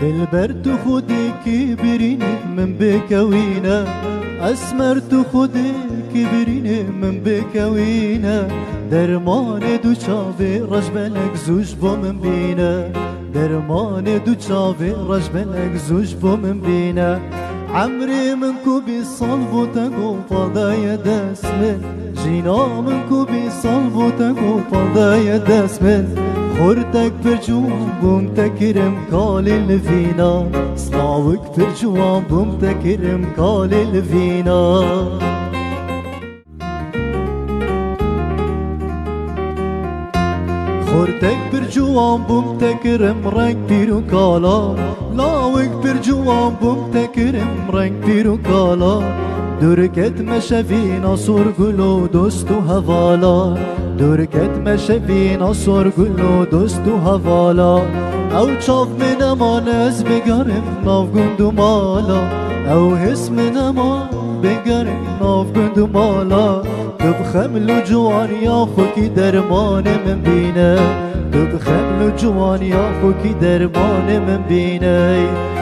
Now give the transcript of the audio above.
دلبرت خودی کبرینی من بکوینه اسمرت خودی کبرینی من بکوینه درمان دو چاوی رجبلک زوج با من بینه درمان دو چاوی رجبلک زوج با من بینه عمري منكو بصلبو تقو فضايا داسمن جينا منكو بصلبو تقو فضايا داسمن خورتك برجوان بوم تكرم كالي الفينا صلاوك برجوان بوم تكرم كالي الفينا خورتك برجوان بوم تكرم رنگ بيرو كالا لاوك برجوان بوم تكرم رنگ بيرو كالا دركت مشفينا صور قلو دوستو هوالا دركت مشفينا صور قلو دوستو هوالا او چاف من امان از بگرم ناف گندو مالا او حس من امان بگرم ناف گندو مالا بخملو جواني اخوكي درمان من بينه بخملو جواني اخوكي درمان من بينه